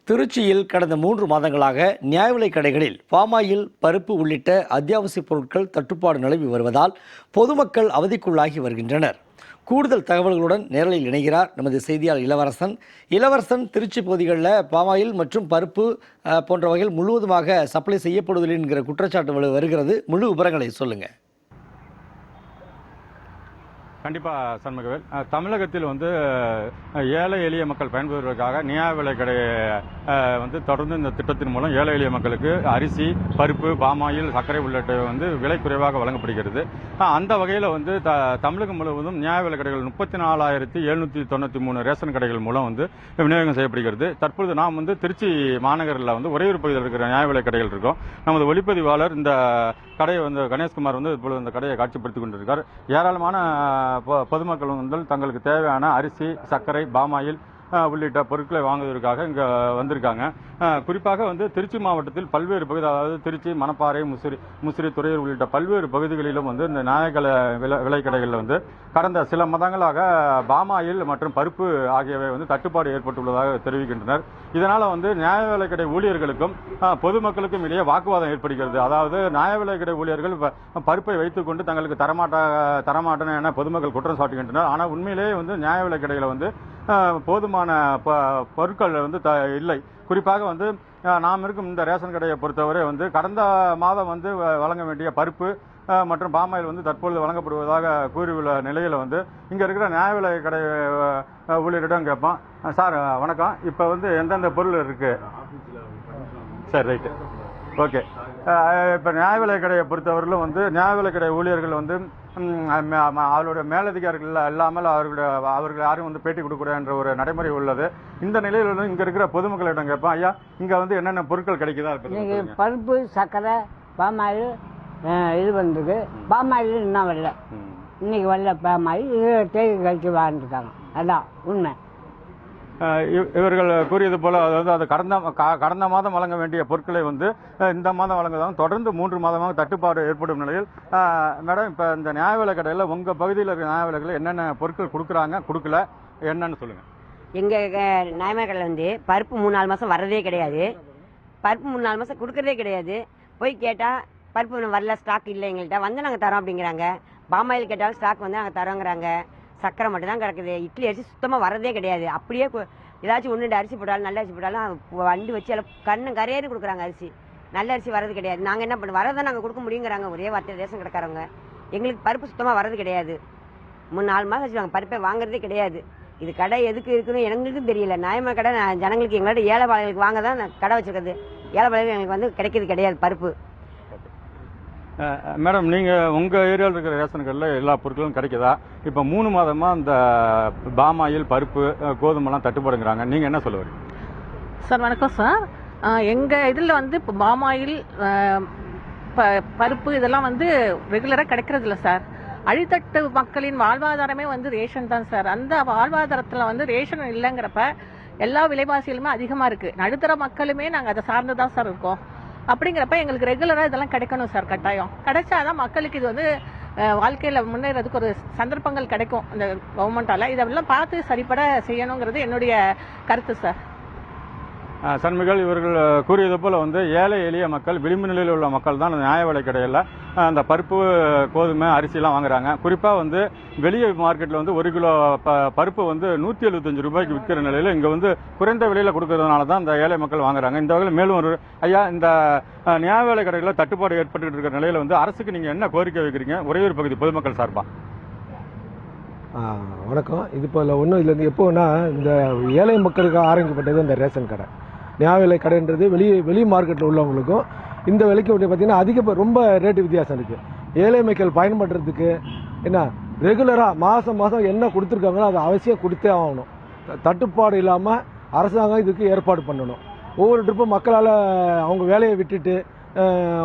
திருச்சியில் கடந்த 3 மாதங்களாக நியாய விலைக் கடைகளில் பாமாயில், பருப்பு உள்ளிட்ட அத்தியாவசிய பொருட்கள் தட்டுப்பாடு நிலவி வருவதால் பொதுமக்கள் அவதிக்குள்ளாகி வருகின்றனர். கூடுதல் தகவல்களுடன் நேரலையில் இணைகிறார் நமது செய்தியாளர் இளவரசன். இளவரசன், திருச்சி பகுதிகளில் பாமாயில் மற்றும் பருப்பு போன்ற வகைகள் முழுவதுமாக சப்ளை செய்யப்படுவதில்லை என்கிற குற்றச்சாட்டு வருகிறது. முழு விவரங்களை சொல்லுங்கள். கண்டிப்பாக சண்முகவேல், தமிழகத்தில் ஏழை எளிய மக்கள் பயன்பெறுவதற்காக நியாய விலைக் கடை தொடர்ந்து இந்த திட்டத்தின் மூலம் ஏழை எளிய மக்களுக்கு அரிசி, பருப்பு, பாமாயில், சர்க்கரை உள்ளிட்ட விலை குறைவாக வழங்கப்படுகிறது. அந்த வகையில் தமிழகம் முழுவதும் நியாய விலைக் கடைகள் 34,793 ரேஷன் கடைகள் மூலம் விநியோகம் செய்யப்படுகிறது. தற்பொழுது நாம் திருச்சி மாநகரில் உறையூர் பகுதியில் இருக்கிற நியாய விலைக் கடைகள் இருக்கோம். நமது ஒளிப்பதிவாளர் இந்த கடையை கணேஷ்குமார் இப்பொழுது இந்த கடையை காட்சிப்படுத்திக் கொண்டிருக்கார். ஏராளமான பொதுமக்கள் தங்களுக்கு தேவையான அரிசி, சர்க்கரை, பாமாயில் உள்ளிட்ட பொருட்களை வாங்குவதற்காக இங்கே வந்திருக்காங்க. குறிப்பாக திருச்சி மாவட்டத்தில் பல்வேறு பகுதி, அதாவது திருச்சி, மணப்பாறை, முசிறி, துறையூர் உள்ளிட்ட பல்வேறு பகுதிகளிலும் இந்த நியாய விலைக் கடைகளில் கடந்த சில மாதங்களாக பாமாயில் மற்றும் பருப்பு ஆகியவை தட்டுப்பாடு ஏற்பட்டுள்ளதாக தெரிவிக்கின்றனர். இதனால் நியாய விலைக் கடை ஊழியர்களுக்கும் பொதுமக்களுக்கும் இடையே வாக்குவாதம் ஏற்படுகிறது. அதாவது நியாய விலைக் கடை ஊழியர்கள் பருப்பை வைத்துக்கொண்டு தங்களுக்கு தரமாட்டேன் என பொதுமக்கள் குற்றம் சாட்டுகின்றனர். ஆனால் உண்மையிலேயே நியாய விலைக் கடையில் போதுமான பொருட்கள் இல்லை. குறிப்பாக நாம் இருக்கும் இந்த ரேஷன் கடையை பொறுத்தவரை கடந்த மாதம் வழங்க வேண்டிய பருப்பு மற்றும் பாமாயில் தற்பொழுது வழங்கப்படுவதாக கூறியுள்ள நிலையில் இங்கே இருக்கிற நியாய விலைக் கடை ஊழியரிடம் கேட்போம். சார் வணக்கம், இப்போ எந்தெந்த பொருள் இருக்கு? சரி, ரைட்டு, ஓகே. இப்போ நியாய விலைக் கடையை பொறுத்தவரையிலும் நியாய விலைக் கடை ஊழியர்கள் அவருடைய மேலதிகாரிகள் இல்லாமல் அவர்கள் யாரும் பேட்டி கொடுக்கக்கூடாது என்ற ஒரு நடைமுறை உள்ளது. இந்த நிலையில் இங்கே இருக்கிற பொதுமக்களிடம் கேட்போம். ஐயா, இங்கே என்னென்ன பொருட்கள் கிடைக்குதா? பருப்பு, சர்க்கரை, பாமாயில் இது வந்திருக்கு. பாமாயில் இன்னும் வரல, இன்னைக்கு வரல. பாமாயில் இது தேதி கழிச்சு வாழ்ந்துட்டாங்க. அதான் உண்மை. இவர்கள் கூறியது போல, அதாவது அது கடந்த மாதம் வழங்க வேண்டிய பொருட்களை இந்த மாதம் வழங்குவதாகவும் தொடர்ந்து 3 மாதமாக தட்டுப்பாடு ஏற்படும் நிலையில், மேடம், இப்போ இந்த நியாய விலைக் கடையில் உங்கள் பகுதியில் இருக்கிற நியாய விலைகளில் என்னென்ன பொருட்கள் கொடுக்குறாங்க, கொடுக்கல, என்னன்னு சொல்லுங்கள். எங்கள் நியாய விலைக் கடையில் பருப்பு 3-4 மாதம் வர்றதே கிடையாது. பருப்பு 3-4 மாதம் கொடுக்குறதே கிடையாது. போய் கேட்டால் பருப்பு வரல, ஸ்டாக் இல்லை எங்கள்கிட்ட, நாங்கள் தரோம் அப்படிங்கிறாங்க. பாமாயில் கேட்டாலும் ஸ்டாக் நாங்கள் தரோங்கிறாங்க. சக்கரை மட்டும் தான் கிடக்குது. இட்லி அரிசி சுத்தமாக வரதே கிடையாது. அப்படியே ஏதாச்சும் ஒன்று அரிசி போட்டாலும், நல்ல அரிசி போட்டாலும் வண்டி வச்சு எல்லாம் கரையேறி கொடுக்குறாங்க. அரிசி நல்ல அரிசி வரது கிடையாது. நாங்கள் என்ன பண்ண வரதை நாங்கள் கொடுக்க முடியுங்கிறாங்க ஒரே வார்த்தை ரேஷன் கடைக்காரவங்க. எங்களுக்கு பருப்பு சுத்தமாக வரது கிடையாது. 3-4 மாதம் வச்சுருவாங்க, பருப்பை வாங்குறதே கிடையாது. இது கடை எதுக்கு இருக்குன்னு எங்களுக்கும் தெரியல. நியாயமான கடை ஜனங்களுக்கு, எங்களோட ஏழைபாளைகளுக்கு வாங்க தான் கடை வச்சுருக்குது. ஏழைபாளைகளுக்கு எங்களுக்கு கிடைக்கிறது கிடையாது பருப்பு. மேடம், நீங்கள் உங்கள் ஏரியாவில் இருக்கிற ரேஷன் கடையில் எல்லா பொருட்களும் கிடைக்குதா? இப்போ 3 மாதமாக இந்த பாமாயில், பருப்பு, கோதுமைலாம் தட்டுப்பாடுங்கிறாங்க. நீங்கள் என்ன சொல்ல வரீங்க? சார் வணக்கம் சார். எங்கள் இதில் இப்போ பாமாயில், பருப்பு இதெல்லாம் ரெகுலராக கிடைக்கிறதில்ல சார். அடித்தட்டு மக்களின் வாழ்வாதாரமே ரேஷன் தான் சார். அந்த வாழ்வாதாரத்தில் ரேஷன் இல்லைங்கிறப்ப எல்லா விலைவாசிகளுமே அதிகமாக இருக்குது. நடுத்தர மக்களுமே நாங்கள் அதை சார்ந்து தான் சார் இருக்கோம். அப்படிங்கிறப்ப எங்களுக்கு ரெகுலராக இதெல்லாம் கிடைக்கணும் சார். கட்டாயம் கிடைச்சாதான் மக்களுக்கு இது வாழ்க்கையில் முன்னேறதுக்கு ஒரு சந்தர்ப்பங்கள் கிடைக்கும். இந்த கவர்மெண்டால் இதெல்லாம் பார்த்து சரிப்பட செய்யணுங்கிறது என்னுடைய கருத்து சார். சண்முகல், இவர்கள் கூறியது போல் ஏழை எளிய மக்கள், விளிம்பு நிலையில் உள்ள மக்கள் தான் நியாய விலைக் கடையில் அந்த பருப்பு, கோதுமை, அரிசிலாம் வாங்குறாங்க. குறிப்பாக வெளியே மார்க்கெட்டில் 1 கிலோ பருப்பு 175 ரூபாய்க்கு விற்கிற நிலையில் இங்கே குறைந்த விலையில் கொடுக்கறதுனால தான் இந்த ஏழை மக்கள் வாங்குறாங்க. இந்த வகையில் மேலும் ஒரு ஐயா, இந்த நியாய விலைக் கடைகளில் தட்டுப்பாடு ஏற்பட்டு இருக்கிற நிலையில் அரசுக்கு நீங்கள் என்ன கோரிக்கை வைக்கிறீங்க ஒரேயூர் பகுதி பொதுமக்கள் சார்பாக? வணக்கம். இது இப்போ ஒன்றும் இல்லை. எப்போன்னா இந்த ஏழை மக்களுக்கு ஆரம்பிக்கப்பட்டது இந்த ரேஷன் கடை. நியாய விலைக் கடைன்றது வெளி மார்க்கெட்டில் உள்ளவங்களுக்கும் இந்த விலைக்கு பார்த்தீங்கன்னா ரொம்ப ரேட்டு வித்தியாசம் இருக்குது. ஏழை மக்கள் பயன்படுறதுக்கு என்ன ரெகுலராக மாதம் என்ன கொடுத்துருக்காங்களோ அதை அவசியம் கொடுத்தே ஆகணும். தட்டுப்பாடு இல்லாமல் அரசாங்கம் இதுக்கு ஏற்பாடு பண்ணணும். ஒவ்வொரு ட்ரிப்பும் மக்களால் அவங்க வேலையை விட்டுட்டு,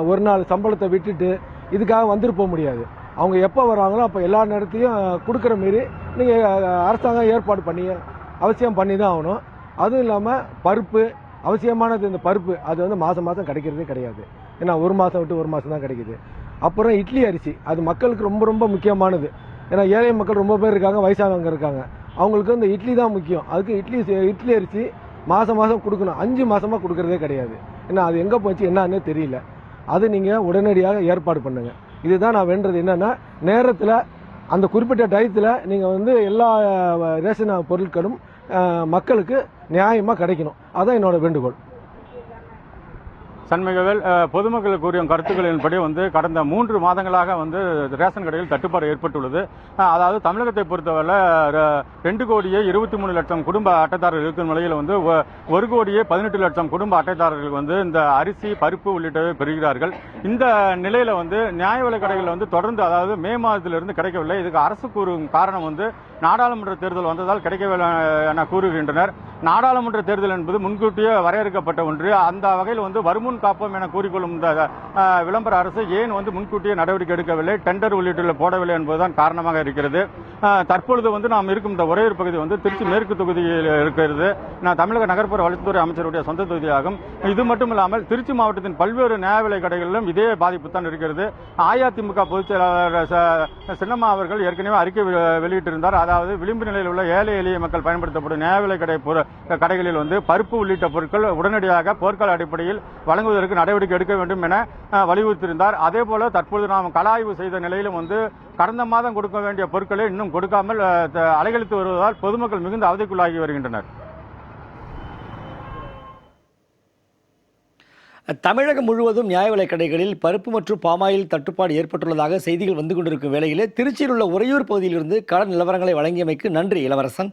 ஒரு நாள் சம்பளத்தை விட்டுட்டு இதுக்காக வந்துட்டு போக முடியாது. அவங்க எப்போ வராங்களோ அப்போ எல்லா நேரத்தையும் கொடுக்குற மாரி நீங்கள் அரசாங்கம் ஏற்பாடு அவசியம் பண்ணி தான் ஆகணும். அதுவும் இல்லாமல் பருப்பு அவசியமானது. இந்த பருப்பு அது மாதம் கிடைக்கிறதே கிடையாது. ஏன்னா 1 மாதம் விட்டு 1 மாதம் தான் கிடைக்குது. அப்புறம் இட்லி அரிசி, அது மக்களுக்கு ரொம்ப முக்கியமானது. ஏன்னா ஏழை மக்கள் ரொம்ப பேர் இருக்காங்க, வயசானவங்க இருக்காங்க. அவங்களுக்கு இந்த இட்லி தான் முக்கியம். அதுக்கு இட்லி அரிசி மாதம் மாதம் கொடுக்கணும். 5 மாதமாக கொடுக்கறதே கிடையாது. ஏன்னா அது எங்கே போச்சு என்னன்னே தெரியல. அது நீங்கள் உடனடியாக ஏற்பாடு பண்ணுங்கள். இதுதான் நான் வேண்டது. என்னென்னா நேரத்தில் அந்த குறிப்பிட்ட டயத்தில் நீங்கள் வந்து எல்லா ரேஷன் பொருட்களும் மக்களுக்கு நியாயமாக கிடைக்கணும். அதுதான் என்னோட வேண்டுகோள். சண்முகவேல், பொதுமக்கள் கூறிய கருத்துக்களின்படி வந்து கடந்த 3 மாதங்களாக வந்து ரேஷன் கடையில் தட்டுப்பாடு ஏற்பட்டுள்ளது. அதாவது தமிழகத்தை பொறுத்தவரை 2,23,00,000 குடும்ப அட்டைதாரர்கள் இருக்கும் நிலையில் வந்து 1,18,00,000 குடும்ப அட்டைதாரர்கள் வந்து இந்த அரிசி, பருப்பு உள்ளிட்டவை பெறுகிறார்கள். இந்த நிலையில வந்து நியாய விலை கடைகள் வந்து தொடர்ந்து, அதாவது மே மாதத்திலிருந்து கிடைக்கவில்லை. இதுக்கு அரசு கூறும் காரணம் வந்து நாடாளுமன்ற தேர்தல் வந்ததால் கிடைக்கவில்லை என கூறுகின்றனர். நாடாளுமன்ற தேர்தல் என்பது முன்கூட்டியே வரையறுக்கப்பட்ட ஒன்று. அந்த வகையில் வந்து வருமுன் காப்போம் என கூறிக்கொள்ளும் இந்த விளம்பர அரசு ஏன் வந்து முன்கூட்டியே நடவடிக்கை எடுக்கவில்லை, டெண்டர் உள்ளிட்ட போடவில்லை என்பதுதான் காரணமாக இருக்கிறது. தற்பொழுது வந்து நாம் இருக்கும் இந்த உறையூர் பகுதி வந்து திருச்சி மேற்கு தொகுதியில் இருக்கிறது. தமிழக நகர்ப்புற வளர்ச்சித்துறை அமைச்சருடைய சொந்த தொகுதியாகும். இது மட்டுமில்லாமல் திருச்சி மாவட்டத்தின் பல்வேறு நியாய விலை கடைகளிலும் இதே பாதிப்பு தான் இருக்கிறது. அஇஅதிமுக பொதுச் செயலாளர் சின்னம்மா அவர்கள் ஏற்கனவே அறிக்கை வெளியிட்டிருந்தார். அதாவது விளிம்பு நிலையில் உள்ள ஏழை எளிய மக்கள் பயன்படுத்தப்படும் நியாய விலை கடைகளில் வந்து பருப்பு உள்ளிட்ட பொருட்கள் உடனடியாக போர்க்கால அடிப்படையில் வழங்குவதற்கு நடவடிக்கை எடுக்க வேண்டும் என வலியுறுத்தியிருந்தார். அதே போல தற்போது நாம் கள ஆய்வு செய்த நிலையிலும் வந்து கடந்த மாதம் கொடுக்க வேண்டிய பொருட்களை இன்னும் கொடுக்காமல் அலைகழித்து வருவதால் பொதுமக்கள் மிகுந்த அவதிக்குள்ளாகி வருகின்றனர். தமிழகம் முழுவதும் நியாய விலைக் கடைகளில் பருப்பு மற்றும் பாமாயில் தட்டுப்பாடு ஏற்பட்டுள்ளதாக செய்திகள் வந்து கொண்டிருக்கும் வேளையிலே திருச்சியில் உள்ள உறையூர் பகுதியிலிருந்து கள நிலவரங்களை வழங்கியமைக்கு நன்றி இளவரசன்.